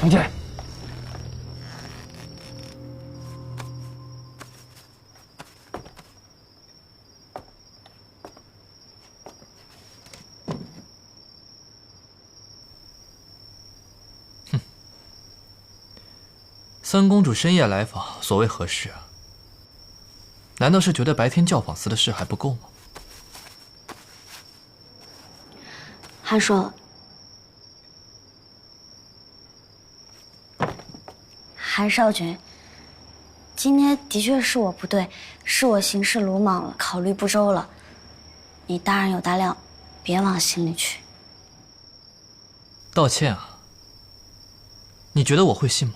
长剑。哼，三公主深夜来访，所谓何事啊？难道是觉得白天教坊司的事还不够吗？韩说，韩少君，今天的确是我不对，是我行事鲁莽了，考虑不周了。你大人有大量，别往心里去。道歉啊？你觉得我会信吗？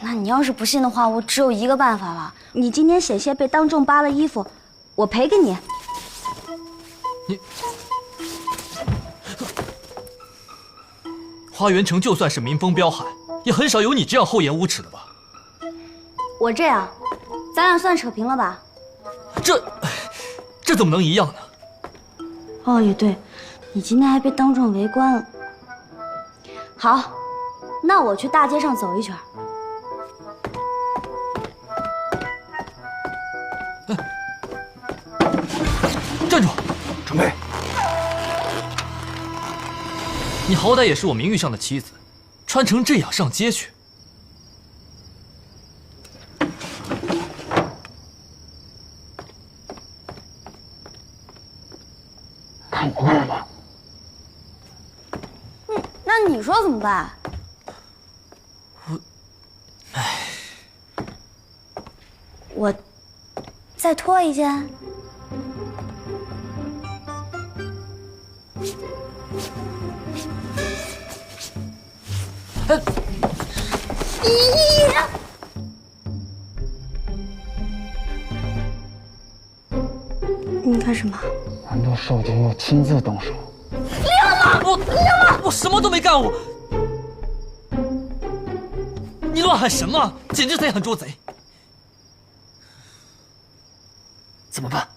那你要是不信的话，我只有一个办法了。你今天险些被当众扒了衣服，我赔给你。你，花园城就算是民风彪悍，也很少有你这样厚颜无耻的吧？我这样，咱俩算扯平了吧？这怎么能一样呢？哦，也对，你今天还被当众围观了。好，那我去大街上走一圈。站住！准备。你好歹也是我名誉上的妻子，穿成这样上街去。看我过来吧。那你说怎么办？我再脱一件。你干什么？难道少君要亲自动手？我什么都没干，你乱喊什么？简直在喊捉贼！怎么办？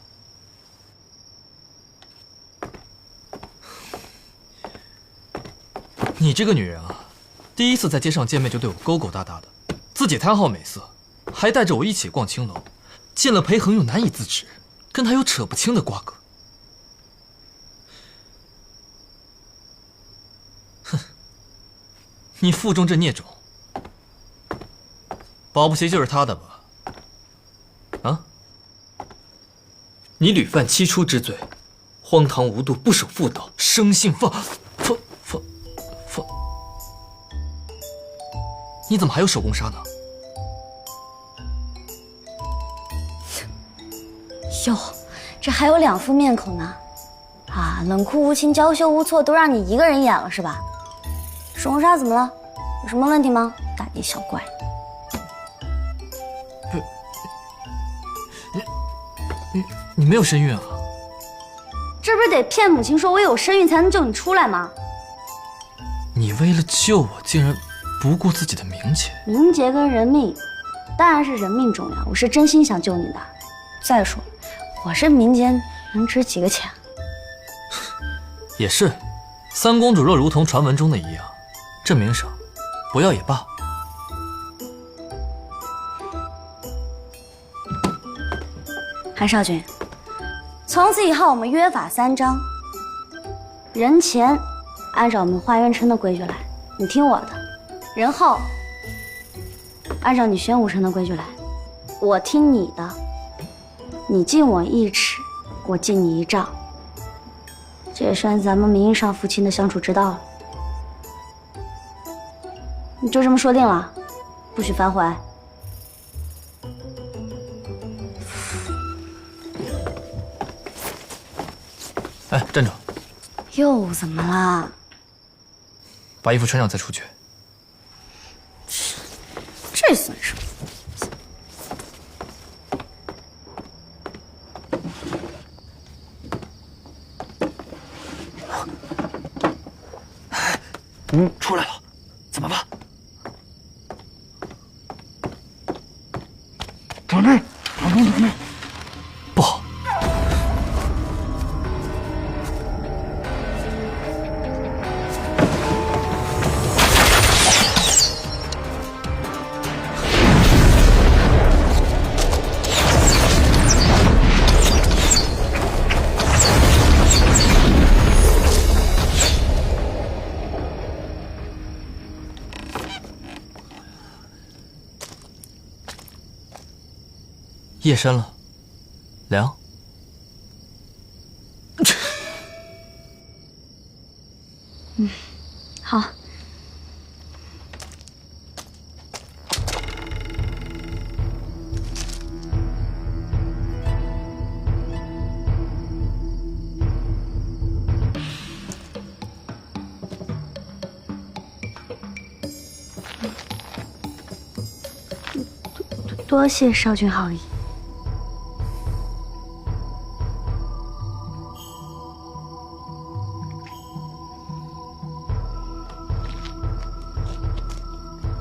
你这个女人啊，第一次在街上见面就对我勾勾搭搭的，自己贪好美色，还带着我一起逛青楼，见了裴恒又难以自持，跟他有扯不清的瓜葛。哼，你腹中这孽种，保不齐就是他的吧？啊？你屡犯七出之罪，荒唐无度，不守妇道，生性放，你怎么还有手工杀呢？哟，这还有两副面孔呢。啊，冷酷无情、娇羞无措，都让你一个人演了是吧？手工杀怎么了？有什么问题吗？大惊小怪。你没有身孕啊？这不是得骗母亲说我有身孕才能救你出来吗？你为了救我，竟然不顾自己的名节。名节跟人命，当然是人命重要。我是真心想救你的。再说，我这民间能值几个钱？也是，三公主若如同传闻中的一样，这名声不要也罢。韩少君，从此以后我们约法三章：人前按照我们花园城的规矩来，你听我的；人后按照你玄武城的规矩来，我听你的。你敬我1尺，我敬你1丈，这也算咱们名义上夫妻的相处之道了。你就这么说定了，不许反悔。哎，站住！又怎么啦？把衣服穿上再出去。这算什么？出来了，怎么办？准备，老公准备。不好！夜深了，凉。好。多谢少君好意。